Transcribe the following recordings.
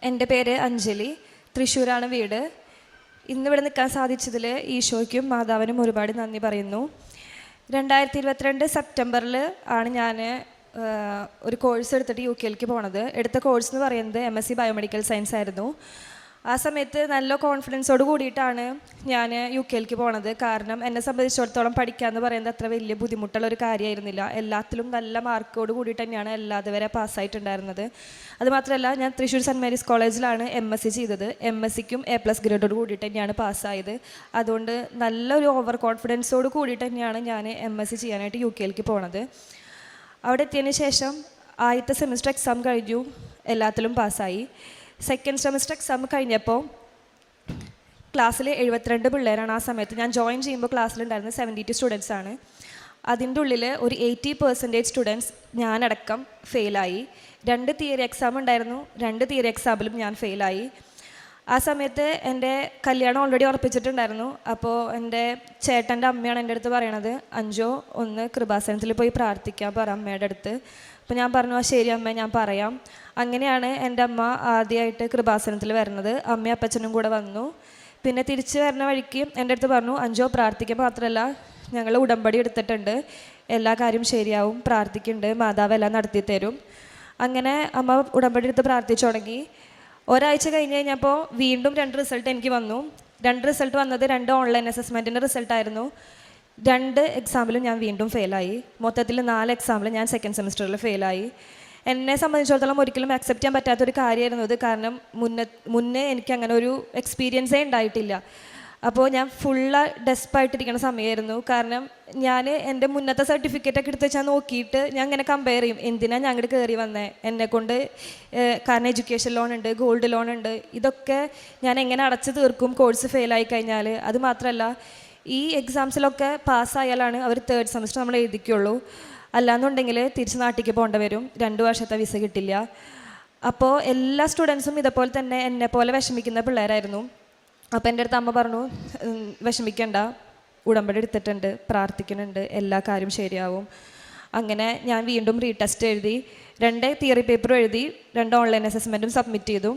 എൻ്റെ പേര് അഞ്ജലി, തൃശ്ശൂരാണ് വീട്. ഇന്നിവിടെ നിൽക്കാൻ സാധിച്ചതിൽ ഈശോയ്ക്കും മാതാവിനും ഒരുപാട് നന്ദി പറയുന്നു. 2022 സെപ്റ്റംബറിൽ ആണ് ഞാൻ ഒരു കോഴ്സ് എടുത്തിട്ട് UK പോണത്. എടുത്ത കോഴ്സ് എന്ന് പറയുന്നത് MSc ബയോമെഡിക്കൽ സയൻസ് ആയിരുന്നു. ആ സമയത്ത് നല്ല കോൺഫിഡൻസോട് കൂടിയിട്ടാണ് ഞാൻ UK പോണത്. കാരണം എന്നെ സംബന്ധിച്ചിടത്തോളം പഠിക്കുക എന്ന് പറയുന്നത് അത്ര വലിയ ബുദ്ധിമുട്ടുള്ള ഒരു കാര്യമായിരുന്നില്ല. എല്ലാത്തിലും നല്ല മാർക്കോട് കൂടിയിട്ട് തന്നെയാണ് എല്ലാതുവരെ പാസ്സായിട്ടുണ്ടായിരുന്നത്. അതുമാത്രമല്ല, ഞാൻ തൃശ്ശൂർ സെൻറ്റ് മേരീസ് കോളേജിലാണ് MSc ചെയ്തത്. MScക്കും A+ ഗ്രേഡോട് കൂടിയിട്ട് തന്നെയാണ് പാസ്സായത്. അതുകൊണ്ട് നല്ലൊരു ഓവർ കോൺഫിഡൻസോട് കൂടിയിട്ട് തന്നെയാണ് ഞാൻ MSc ചെയ്യാനായിട്ട് UK പോണത്. അവിടെ എത്തിയതിന് ശേഷം ആദ്യത്തെ സെമിസ്റ്റർ എക്സാം കഴിഞ്ഞു, എല്ലാത്തിലും പാസ്സായി. സെക്കൻഡ് സെമിസ്റ്റർ എക്സാം കഴിഞ്ഞപ്പോൾ ക്ലാസ്സിൽ 72 പിള്ളേരാണ്. ആ സമയത്ത് ഞാൻ ജോയിൻ ചെയ്യുമ്പോൾ ക്ലാസ്സിലുണ്ടായിരുന്നത് 72 സ്റ്റുഡൻസ് ആണ്. അതിൻ്റെ ഉള്ളിൽ ഒരു 80% സ്റ്റുഡൻസ് ഞാനടക്കം ഫെയിലായി. 2 തിയറി എക്സാം ഉണ്ടായിരുന്നു. 2 തിയറി എക്സാമിലും ഞാൻ ഫെയിലായി. ആ സമയത്ത് എൻ്റെ കല്യാണം ഓൾറെഡി ഉറപ്പിച്ചിട്ടുണ്ടായിരുന്നു. അപ്പോൾ എൻ്റെ ചേട്ടൻ്റെ അമ്മയാണ് എൻ്റെ അടുത്ത് പറയണത്, അഞ്ചോ ഒന്ന് കൃപാസനത്തിൽ പോയി പ്രാർത്ഥിക്കാൻ പറ അമ്മയുടെ അടുത്ത്. അപ്പോൾ ഞാൻ പറഞ്ഞു, ആ ശരി അമ്മ, ഞാൻ പറയാം. അങ്ങനെയാണ് എൻ്റെ അമ്മ ആദ്യമായിട്ട് കൃപാസനത്തിൽ വരുന്നത്. അമ്മയും അപ്പച്ചനും കൂടെ വന്നു. പിന്നെ തിരിച്ച് വരുന്ന വഴിക്ക് എൻ്റെ അടുത്ത് പറഞ്ഞു, അഞ്ചോ പ്രാർത്ഥിക്കാൻ മാത്രമല്ല, ഞങ്ങൾ ഉടമ്പടി എടുത്തിട്ടുണ്ട്, എല്ലാ കാര്യം ശരിയാവും, പ്രാർത്ഥിക്കുന്നുണ്ട്, മാതാവ് എല്ലാം നടത്തി തരും. അങ്ങനെ അമ്മ ഉടമ്പടി എടുത്ത് പ്രാർത്ഥിച്ചു തുടങ്ങി. ഒരാഴ്ച കഴിഞ്ഞ് കഴിഞ്ഞപ്പോൾ വീണ്ടും 2 റിസൾട്ട് എനിക്ക് വന്നു. 2 റിസൾട്ട് വന്നത് 2 ഓൺലൈൻ അസസ്മെൻറ്റിൻ്റെ റിസൾട്ടായിരുന്നു. 2 എക്സാമിലും ഞാൻ വീണ്ടും ഫെയിലായി. മൊത്തത്തിൽ 4 എക്സാമിൽ ഞാൻ സെക്കൻഡ് സെമിസ്റ്ററിൽ ഫെയിലായി. എന്നെ സംബന്ധിച്ചിടത്തോളം ഒരിക്കലും അക്സെപ്റ്റ് ചെയ്യാൻ പറ്റാത്തൊരു കാര്യമായിരുന്നു അത്. കാരണം മുന്നേ എനിക്ക് അങ്ങനെ ഒരു എക്സ്പീരിയൻസേ ഉണ്ടായിട്ടില്ല. അപ്പോൾ ഞാൻ ഫുള്ള് ഡെസ്പായിട്ടിരിക്കുന്ന സമയമായിരുന്നു. കാരണം ഞാൻ എൻ്റെ മുന്നത്തെ സർട്ടിഫിക്കറ്റൊക്കെ എടുത്ത് വെച്ചാൽ നോക്കിയിട്ട് ഞാൻ ഇങ്ങനെ കമ്പയർ ചെയ്യും, എന്തിനാണ് ഞാൻ അങ്ങോട്ട് കയറി വന്നത്, എന്നെക്കൊണ്ട് കാരണം എഡ്യൂക്കേഷൻ ലോൺ ഉണ്ട്, ഗോൾഡ് ലോൺ ഉണ്ട്, ഇതൊക്കെ ഞാൻ എങ്ങനെ അടച്ചു തീർക്കും കോഴ്സ് ഫെയിലായി കഴിഞ്ഞാൽ. അത് മാത്രമല്ല, ഈ എക്സാംസിലൊക്കെ പാസ്സായാലാണ് അവർ 3rd സെമിസ്റ്റർ നമ്മൾ എഴുതിക്കുള്ളൂ. അല്ലാന്നുണ്ടെങ്കിൽ തിരിച്ച് നാട്ടിലേക്ക് പോകേണ്ടി വരും, 2 വർഷത്തെ വിസ കിട്ടില്ല. അപ്പോൾ എല്ലാ സ്റ്റുഡൻസും ഇതേപോലെ തന്നെ എന്നെപ്പോലെ വിഷമിക്കുന്ന പിള്ളേരായിരുന്നു. അപ്പോൾ എൻ്റെ അടുത്ത് അമ്മ പറഞ്ഞു, വിഷമിക്കണ്ട, ഉടമ്പടി എടുത്തിട്ടുണ്ട്, പ്രാർത്ഥിക്കുന്നുണ്ട്, എല്ലാ കാര്യം ശരിയാവും. അങ്ങനെ ഞാൻ വീണ്ടും റീടെസ്റ്റ് എഴുതി, 2 തിയറി പേപ്പറും എഴുതി, 2 ഓൺലൈൻ അസസ്മെൻറ്റും സബ്മിറ്റ് ചെയ്തു.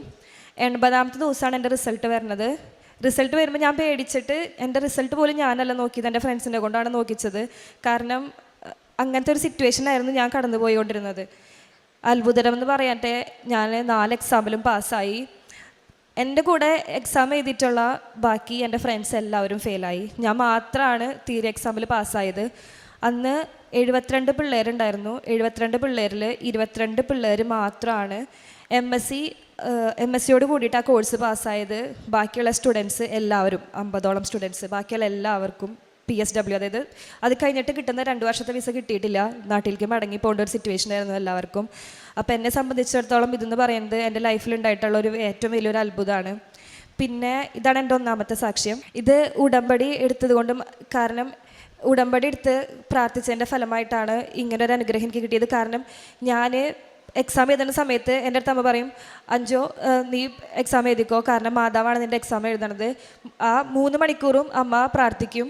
80ാമത്തെ ദിവസമാണ് എൻ്റെ റിസൾട്ട് വരുന്നത്. റിസൾട്ട് വരുമ്പോൾ ഞാൻ പേടിച്ചിട്ട് എൻ്റെ റിസൾട്ട് പോലും ഞാനല്ല നോക്കിയത്, എൻ്റെ ഫ്രണ്ട്സിനെ കൊണ്ടാണ് നോക്കിച്ചത്. കാരണം അങ്ങനത്തെ ഒരു സിറ്റുവേഷനായിരുന്നു ഞാൻ കടന്നു പോയിക്കൊണ്ടിരുന്നത്. അത്ഭുതം എന്ന് പറയാട്ടെ, ഞാൻ 4 എക്സാമിലും പാസ്സായി. എൻ്റെ കൂടെ എക്സാം എഴുതിയിട്ടുള്ള ബാക്കി എൻ്റെ ഫ്രണ്ട്സ് എല്ലാവരും ഫെയിലായി. ഞാൻ മാത്രമാണ് തിയറി എക്സാമിൽ പാസ്സായത്. അന്ന് 72 പിള്ളേരുണ്ടായിരുന്നു. 72 പിള്ളേരിൽ 22 പിള്ളേർ മാത്രമാണ് MScയോട് കൂടിയിട്ട് ആ കോഴ്സ് പാസ്സായത്. ബാക്കിയുള്ള സ്റ്റുഡൻസ് എല്ലാവരും 50ഓളം സ്റ്റുഡൻസ്, ബാക്കിയുള്ള എല്ലാവർക്കും PSW, അതായത് അത് കഴിഞ്ഞിട്ട് കിട്ടുന്ന 2 വർഷത്തെ വിസ കിട്ടിയിട്ടില്ല, നാട്ടിലേക്ക് മടങ്ങി പോകേണ്ട ഒരു സിറ്റുവേഷൻ ആയിരുന്നു എല്ലാവർക്കും. അപ്പോൾ എന്നെ സംബന്ധിച്ചിടത്തോളം ഇതെന്ന് പറയുന്നത് എൻ്റെ ലൈഫിലുണ്ടായിട്ടുള്ള ഒരു ഏറ്റവും വലിയൊരു അത്ഭുതമാണ്. പിന്നെ ഇതാണ് എൻ്റെ 1ാമത്തെ സാക്ഷ്യം. ഇത് ഉടമ്പടി എടുത്തത് കൊണ്ടും, കാരണം ഉടമ്പടി എടുത്ത് പ്രാർത്ഥിച്ചതിൻ്റെ ഫലമായിട്ടാണ് ഇങ്ങനൊരു അനുഗ്രഹം എനിക്ക് കിട്ടിയത്. കാരണം ഞാൻ എക്സാം എഴുതുന്ന സമയത്ത് എൻ്റെ അടുത്ത് അമ്മ പറയും, അഞ്ചോ നീ എക്സാം എഴുതിക്കോ, കാരണം മാതാവാണ് നിൻ്റെ എക്സാം എഴുതണത്. ആ 3 മണിക്കൂറും അമ്മ പ്രാർത്ഥിക്കും,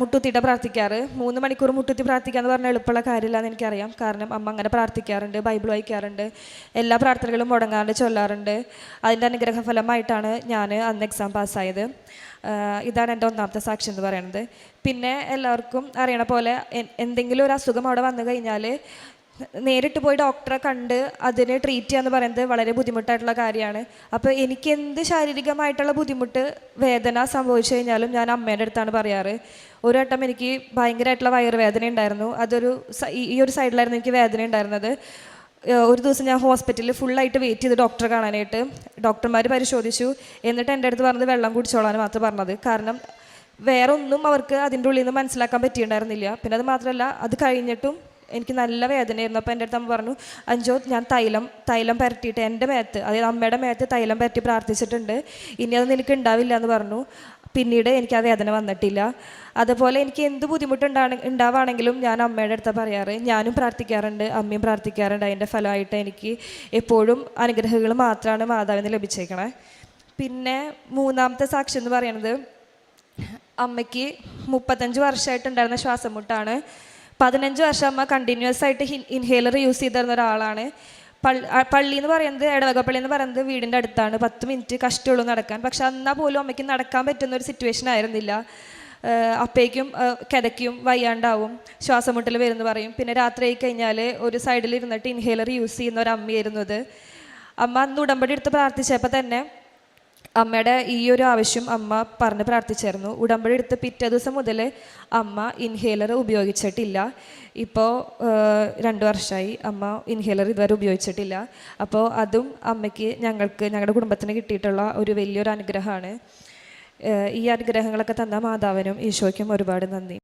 മുട്ടുത്തിയിട്ടാണ് പ്രാർത്ഥിക്കാറ്. 3 മണിക്കൂർ മുട്ടുത്തി പ്രാർത്ഥിക്കുക എന്ന് പറഞ്ഞാൽ എളുപ്പമുള്ള കാര്യമില്ലാന്ന് എനിക്കറിയാം. കാരണം അമ്മ അങ്ങനെ പ്രാർത്ഥിക്കാറുണ്ട്, ബൈബിൾ വായിക്കാറുണ്ട്, എല്ലാ പ്രാർത്ഥനകളും മുടങ്ങാണ്ട് ചൊല്ലാറുണ്ട്. അതിൻ്റെ അനുഗ്രഹ ഫലമായിട്ടാണ് ഞാൻ അന്ന് എക്സാം പാസ്സായത്. ഇതാണ് എൻ്റെ 1ാമത്തെ സാക്ഷ്യം എന്ന് പറയുന്നത്. പിന്നെ എല്ലാവർക്കും അറിയണ പോലെ എന്തെങ്കിലും ഒരു അസുഖം അവിടെ വന്നു കഴിഞ്ഞാൽ നേരിട്ട് പോയി ഡോക്ടറെ കണ്ട് അതിനെ ട്രീറ്റ് ചെയ്യുക എന്ന് പറയുന്നത് വളരെ ബുദ്ധിമുട്ടായിട്ടുള്ള കാര്യമാണ്. അപ്പോൾ എനിക്ക് എന്ത് ശാരീരികമായിട്ടുള്ള ബുദ്ധിമുട്ട്, വേദന സംഭവിച്ചു കഴിഞ്ഞാലും ഞാൻ അമ്മേൻ്റെ അടുത്താണ് പറയാറ്. ഒരു വട്ടം എനിക്ക് ഭയങ്കരമായിട്ടുള്ള വയറുവേദന ഉണ്ടായിരുന്നു. ഈ ഒരു സൈഡിലായിരുന്നു എനിക്ക് വേദന ഉണ്ടായിരുന്നത്. ഒരു ദിവസം ഞാൻ ഹോസ്പിറ്റലിൽ ഫുള്ളായിട്ട് വെയിറ്റ് ചെയ്ത് ഡോക്ടറെ കാണാനായിട്ട്. ഡോക്ടർമാർ പരിശോധിച്ചു, എന്നിട്ട് എൻ്റെ അടുത്ത് പറഞ്ഞത് വെള്ളം കുടിച്ചോളാൻ മാത്രം പറഞ്ഞത്. കാരണം വേറെ ഒന്നും അവർക്ക് അതിൻ്റെ ഉള്ളിൽ നിന്ന് മനസ്സിലാക്കാൻ പറ്റിയിട്ടുണ്ടായിരുന്നില്ല. പിന്നെ അത് മാത്രമല്ല, അത് കഴിഞ്ഞിട്ടും എനിക്ക് നല്ല വേദനയായിരുന്നു. അപ്പോൾ എൻ്റെ അടുത്ത് അമ്മ പറഞ്ഞു, അഞ്ചോ ഞാൻ തൈലം പരട്ടിയിട്ട് എൻ്റെ മേത്ത്, അതായത് അമ്മയുടെ മേത്ത് തൈലം പരട്ടി പ്രാർത്ഥിച്ചിട്ടുണ്ട്, ഇനി അത് നിനക്ക് ഉണ്ടാവില്ല എന്ന് പറഞ്ഞു. പിന്നീട് എനിക്ക് ആ വേദന വന്നിട്ടില്ല. അതുപോലെ എനിക്ക് എന്ത് ഉണ്ടാവുകയാണെങ്കിലും ഞാൻ അമ്മയുടെ അടുത്ത് പറയാറ്. ഞാനും പ്രാർത്ഥിക്കാറുണ്ട്, അമ്മയും പ്രാർത്ഥിക്കാറുണ്ട്. അതിൻ്റെ ഫലമായിട്ട് എനിക്ക് എപ്പോഴും അനുഗ്രഹങ്ങൾ മാത്രമാണ് മാതാവിന് ലഭിച്ചേക്കണേ. പിന്നെ 3ാമത്തെ സാക്ഷ്യം എന്ന് പറയുന്നത്, അമ്മയ്ക്ക് 35 വർഷമായിട്ടുണ്ടായിരുന്ന ശ്വാസം മുട്ടാണ്. 15 വർഷം അമ്മ കണ്ടിന്യൂസ് ആയിട്ട് ഇൻഹേലർ യൂസ് ചെയ്തിരുന്ന ഒരാളാണ്. പള്ളി എന്ന് പറയുന്നത്, ഇടവകപ്പള്ളി എന്ന് പറയുന്നത് വീടിൻ്റെ അടുത്താണ്, 10 മിനിറ്റ് കഷ്ടമുള്ളൂ നടക്കാൻ. പക്ഷെ എന്നാൽ പോലും അമ്മയ്ക്ക് നടക്കാൻ പറ്റുന്ന ഒരു സിറ്റുവേഷൻ ആയിരുന്നില്ല. അപ്പേക്കും കിതയ്ക്കും, വയ്യാണ്ടാവും, ശ്വാസം മുട്ടൽ വരുമെന്ന് പറയും. പിന്നെ രാത്രി ആയി കഴിഞ്ഞാൽ ഒരു സൈഡിൽ ഇരുന്നിട്ട് ഇൻഹേലർ യൂസ് ചെയ്യുന്ന ഒരു അമ്മയായിരുന്നത്. അമ്മ അന്ന് ഉടമ്പടി എടുത്ത് പ്രാർത്ഥിച്ചപ്പോൾ തന്നെ അമ്മയുടെ ഈ ഒരു ആവശ്യം അമ്മ പറഞ്ഞ് പ്രാർത്ഥിച്ചായിരുന്നു. ഉടമ്പടി എടുത്ത് പിറ്റേ ദിവസം മുതൽ അമ്മ ഇൻഹേലർ ഉപയോഗിച്ചിട്ടില്ല. ഇപ്പോൾ 2 വർഷമായി അമ്മ ഇൻഹേലർ ഇതുവരെ ഉപയോഗിച്ചിട്ടില്ല. അപ്പോൾ അതും അമ്മയ്ക്ക്, ഞങ്ങളുടെ കുടുംബത്തിന് കിട്ടിയിട്ടുള്ള ഒരു വലിയൊരു അനുഗ്രഹമാണ്. ഈ അനുഗ്രഹങ്ങളൊക്കെ തന്ന മാതാവിനും ഈശോയ്ക്കും ഒരുപാട് നന്ദി.